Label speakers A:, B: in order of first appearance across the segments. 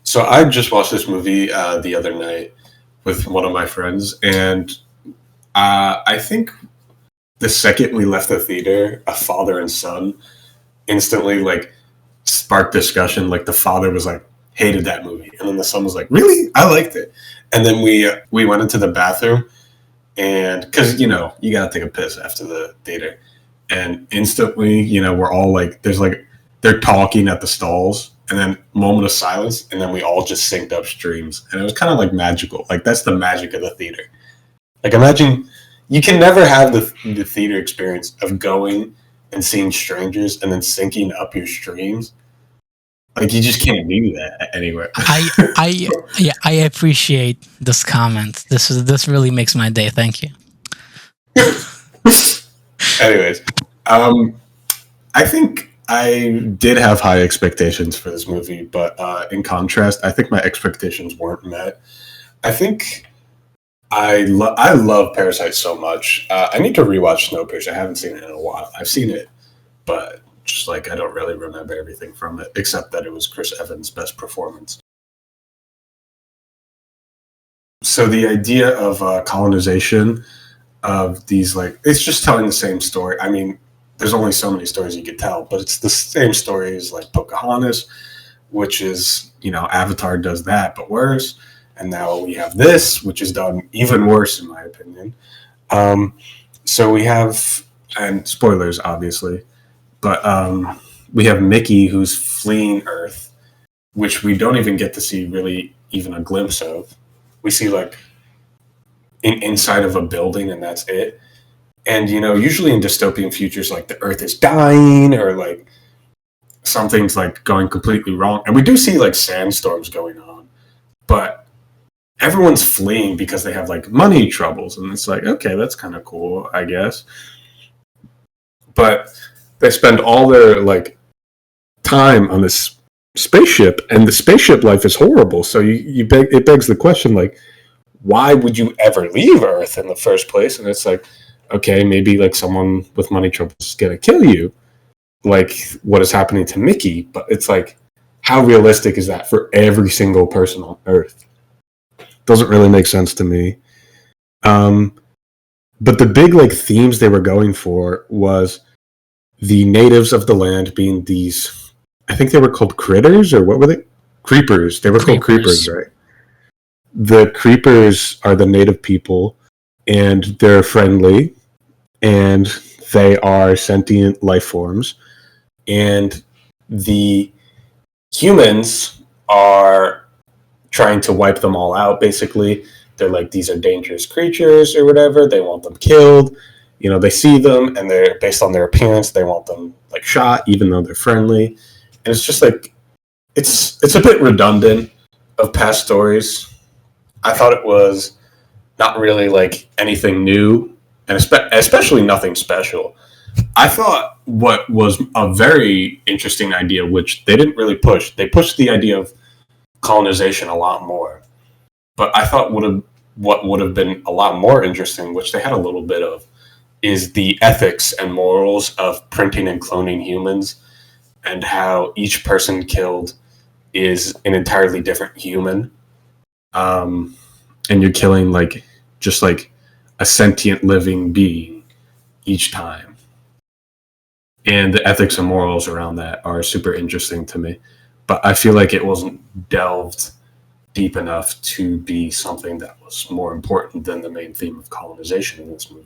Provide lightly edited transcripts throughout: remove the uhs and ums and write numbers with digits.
A: So I just watched this movie the other night with one of my friends, and I think the second we left the theater, a father and son instantly like sparked discussion. Like the father was like hated that movie, and then the son was like, "Really? I liked it." And then we went into the bathroom, and because you gotta take a piss after the theater, and instantly we're all like, there's like they're talking at the stalls, and then moment of silence, and then we all just synced up streams, and it was kind of like magical. Like that's the magic of the theater. Like imagine you can never have the theater experience of going and seeing strangers and then syncing up your streams. Like you just can't do that anywhere.
B: I appreciate this comment. This really makes my day. Thank you.
A: Anyways, I think I did have high expectations for this movie, but in contrast, I think my expectations weren't met. I think I love Parasite so much. I need to rewatch Snowpiercer. I haven't seen it in a while. I've seen it, but just like I don't really remember everything from it, except that it was Chris Evans' best performance. So the idea of colonization of these, like, it's just telling the same story. I mean, there's only so many stories you could tell, but it's the same stories like Pocahontas, which is, Avatar does that, but worse. And now we have this, which is done even worse, in my opinion. So we have, and spoilers, obviously, but we have Mickey who's fleeing Earth, which we don't even get to see really even a glimpse of. We see like inside of a building, and that's it. And usually in dystopian futures, like the Earth is dying, or like something's like going completely wrong, and we do see like sandstorms going on, but everyone's fleeing because they have like money troubles, and it's like, okay, that's kind of cool, I guess. But they spend all their like time on this spaceship, and the spaceship life is horrible. So it begs the question, like, why would you ever leave Earth in the first place? And it's like, okay, maybe like someone with money troubles is gonna kill you, like what is happening to Mickey. But it's like, how realistic is that for every single person on Earth? Doesn't really make sense to me. But the big like themes they were going for was the natives of the land being these, I think they were called critters, or what were they? Creepers. They were called creepers, right? The creepers are the native people, and they're friendly, and they are sentient life forms, and the humans are trying to wipe them all out, basically. They're like, these are dangerous creatures or whatever. They want them killed. They see them, and they're based on their appearance, they want them like shot, even though they're friendly. And it's just like, it's a bit redundant of past stories. I thought it was not really like anything new, and especially nothing special. I thought what was a very interesting idea, which they didn't really push. They pushed the idea of colonization a lot more. But I thought what would have been a lot more interesting, which they had a little bit of, is the ethics and morals of printing and cloning humans, and how each person killed is an entirely different human. And you're killing like just like a sentient living being each time. And the ethics and morals around that are super interesting to me. But I feel like it wasn't delved deep enough to be something that was more important than the main theme of colonization in this movie.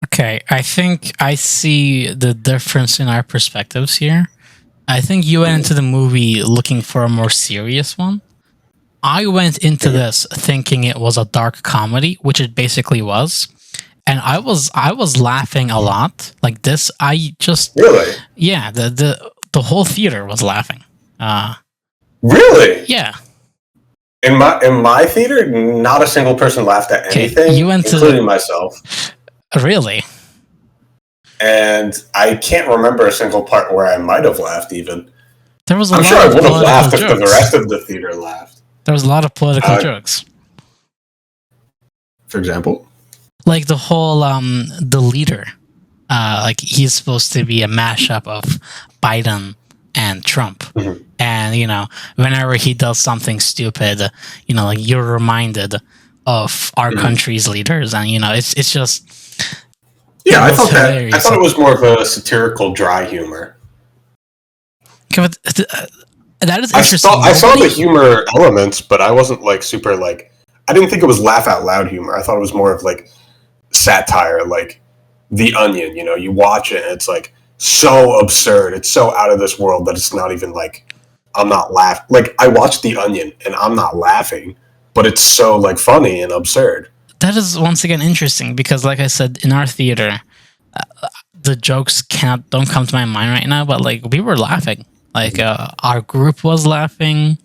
B: Okay, I think I see the difference in our perspectives here. I think you went into the movie looking for a more serious one. I went into this thinking it was a dark comedy, which it basically was. And I was laughing a lot. Like this, I just...
A: Really?
B: Yeah, the whole theater was laughing.
A: Really?
B: Yeah.
A: In my theater, not a single person laughed at anything, including myself.
B: Really?
A: And I can't remember a single part where I might have laughed even.
B: I'm
A: sure I would have laughed if the rest of the theater laughed.
B: There was a lot of political jokes.
A: For example?
B: Like the whole, the leader. Like he's supposed to be a mashup of Biden and Trump.
A: Mm-hmm.
B: And whenever he does something stupid, like you're reminded of our country's leaders, and it's just
A: I thought it was more of a satirical, dry humor.
B: That is interesting.
A: I saw the humor elements, but I wasn't like super like. I didn't think it was laugh out loud humor. I thought it was more of like satire, like The Onion. You watch it and it's like so absurd. It's so out of this world that it's not even like I'm not laughing. Like I watched The Onion and I'm not laughing, but it's so like funny and absurd.
B: That is once again interesting because, like I said, in our theater, the jokes don't come to my mind right now. But like we were laughing. Like our group was laughing.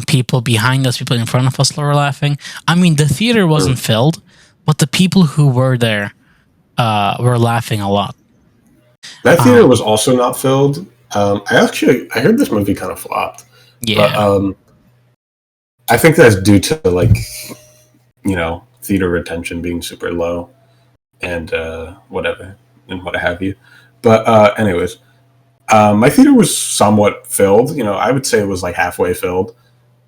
B: People behind us, people in front of us were laughing. I mean, the theater wasn't filled, but the people who were there were laughing a lot.
A: That theater was also not filled. I heard this movie kind of flopped.
B: Yeah.
A: But, I think that's due to like, theater retention being super low and whatever and what have you. But anyways, my theater was somewhat filled. I would say it was like halfway filled.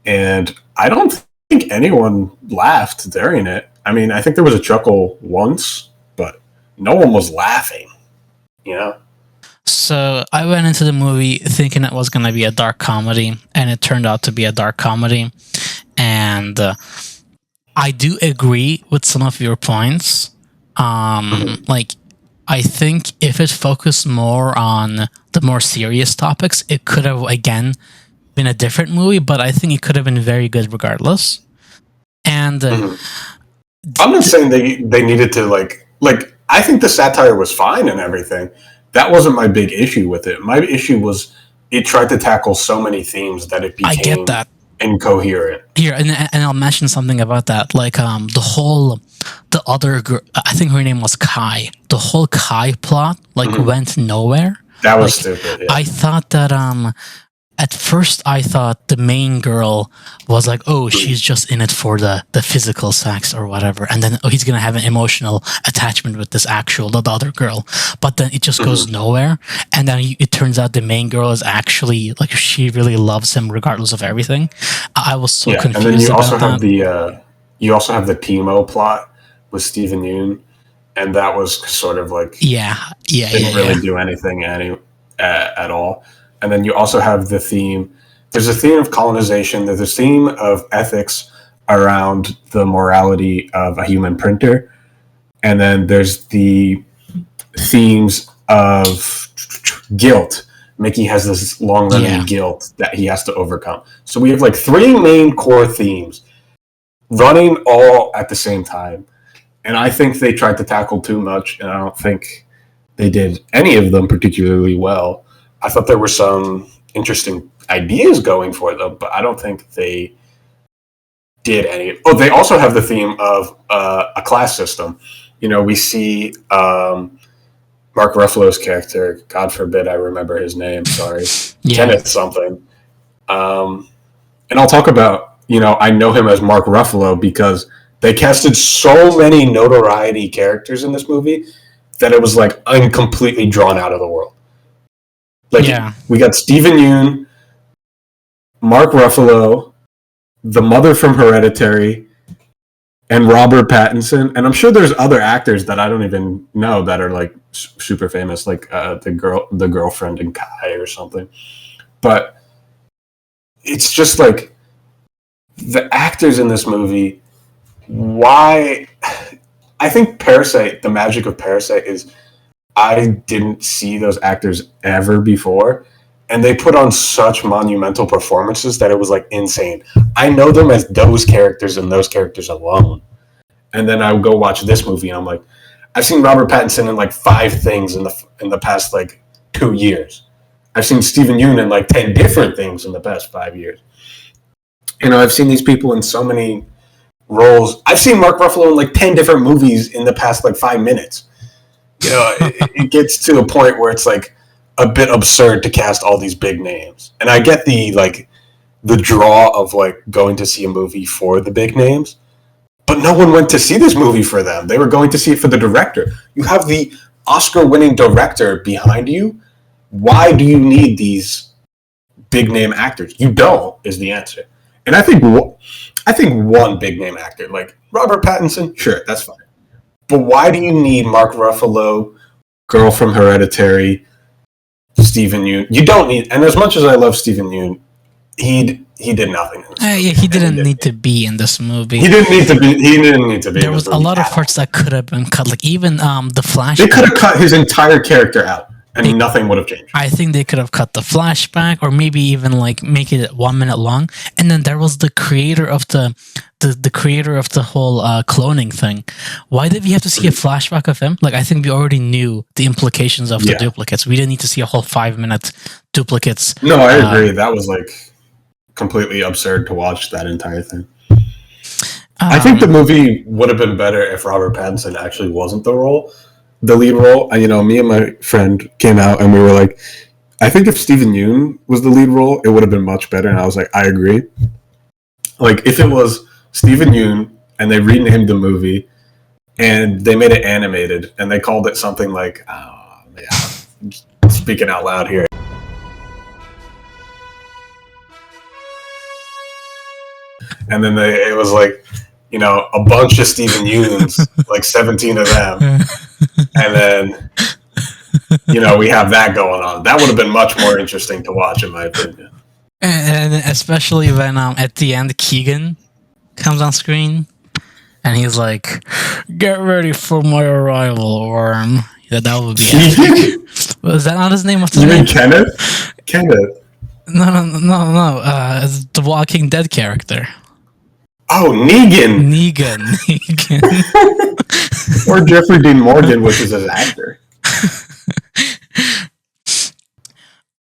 A: And I don't think anyone laughed during it. I mean, I think there was a chuckle once, but no one was laughing,
B: So I went into the movie thinking it was going to be a dark comedy, and it turned out to be a dark comedy. And I do agree with some of your points. Like, I think if it focused more on the more serious topics, it could have, again, been a different movie, but I think it could have been very good regardless. And
A: I'm not saying they needed to like I think the satire was fine and everything. That wasn't my big issue with it. My issue was it tried to tackle so many themes that it became
B: I get that.
A: Incoherent.
B: Here, and I'll mention something about that. Like the other girl, I think her name was Kai. The whole Kai plot went nowhere.
A: That was stupid. Yeah.
B: I thought that at first I thought the main girl was like, oh, she's just in it for the physical sex or whatever, and then he's gonna have an emotional attachment with the other girl, but then it just goes nowhere, and then it turns out the main girl is actually like she really loves him regardless of everything. I was so confused.
A: And then you also have the Timo plot with Steven Yeun, and that was sort of like didn't really do anything at all. And then you also have the theme. There's a theme of colonization. There's a theme of ethics around the morality of a human printer. And then there's the themes of guilt. Mickey has this long-running guilt that he has to overcome. So we have like three main core themes running all at the same time. And I think they tried to tackle too much, and I don't think they did any of them particularly well. I thought there were some interesting ideas going for them, but I don't think they did any. Oh, they also have the theme of a class system. We see Mark Ruffalo's character. God forbid I remember his name. Sorry, Kenneth something. And I'll talk about. I know him as Mark Ruffalo because they casted so many notoriety characters in this movie that it was like I'm completely drawn out of the world. We got Steven Yeun, Mark Ruffalo, the mother from Hereditary, and Robert Pattinson. And I'm sure there's other actors that I don't even know that are like super famous, like the girlfriend in Kai or something. But it's just like the actors in this movie. Why? I think Parasite, the magic of Parasite is I didn't see those actors ever before, and they put on such monumental performances that it was like insane. I know them as those characters and those characters alone. And then I would go watch this movie and I'm like, I've seen Robert Pattinson in like 5 things in the past like 2 years. I've seen Steven Yeun in like 10 different things in the past 5 years. I've seen these people in so many roles. I've seen Mark Ruffalo in like 10 different movies in the past like 5 minutes. It gets to a point where it's like a bit absurd to cast all these big names. And I get the draw of like going to see a movie for the big names, but no one went to see this movie for them. They were going to see it for the director. You have the Oscar-winning director behind you. Why do you need these big name actors. You don't is the answer. And I think one big name actor like Robert Pattinson, sure, that's fine. But why do you need Mark Ruffalo, girl from Hereditary, Stephen Yeun? You don't need. And as much as I love Stephen Yeun, he did nothing.
B: He didn't need to be in this movie.
A: He didn't need to be. He didn't need to be.
B: There was a lot of parts that could have been cut, like even the flashback.
A: They could have cut his entire character out, and nothing would have changed.
B: I think they could have cut the flashback, or maybe even like make it 1 minute long. And then there was the creator of the creator of the whole cloning thing. Why did we have to see a flashback of him? Like, I think we already knew the implications of the duplicates. We didn't need to see a whole 5 minute duplicates.
A: No, I agree. That was like completely absurd to watch that entire thing. I think the movie would have been better if Robert Pattinson actually wasn't the lead role. And, you know, me and my friend came out and we were like, I think if Stephen Yeun was the lead role, it would have been much better. And I was like, I agree. Like, if it was Stephen Yeun and they renamed the movie and they made it animated and they called it something like, speaking out loud here. And then it was like, you know, a bunch of Stephen Yeun's, like 17 of them. And then, you know, we have that going on. That would have been much more interesting to watch, in my opinion.
B: And especially when at the end, Keegan comes on screen and he's like, "Get ready for my arrival, worm." That would be epic. Was that not his name? What's his name?
A: Kenneth? Kenneth.
B: No. It's the Walking Dead character.
A: Oh, Negan. Or Jeffrey Dean Morgan, which is his actor.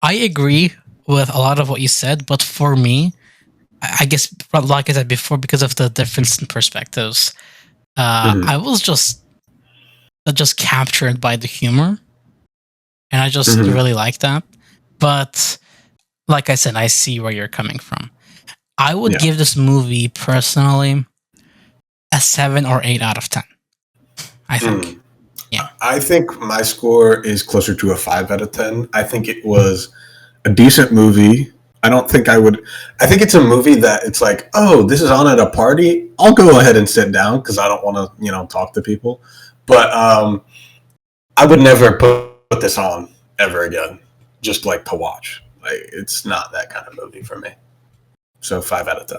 B: I agree with a lot of what you said, but for me, I guess, like I said before, because of the difference in perspectives, I was just captured by the humor, and I just really like that. But like I said, I see where you're coming from. I would give this movie personally a 7 or 8 out of 10. I think. Yeah.
A: I think my score is closer to a 5 out of 10. I think it was a decent movie. I think it's a movie that it's like, oh, this is on at a party. I'll go ahead and sit down because I don't want to, you know, talk to people. But I would never put this on ever again, just like to watch. Like, it's not that kind of movie for me. So 5 out of 10.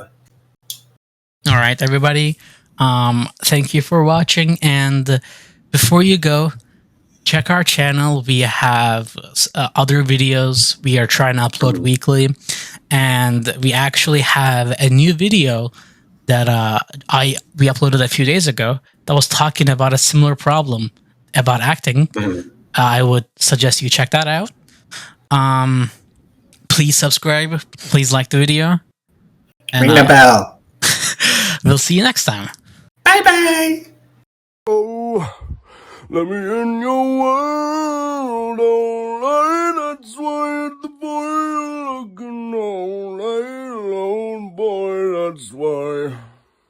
B: All right, everybody. Thank you for watching. And before you go, check our channel. We have other videos we are trying to upload weekly. And we actually have a new video that we uploaded a few days ago that was talking about a similar problem about acting. I would suggest you check that out. Please subscribe. Please like the video. And,
A: ring the bell.
B: We'll see you next time.
A: Bye-bye.
C: Oh, let me in your world.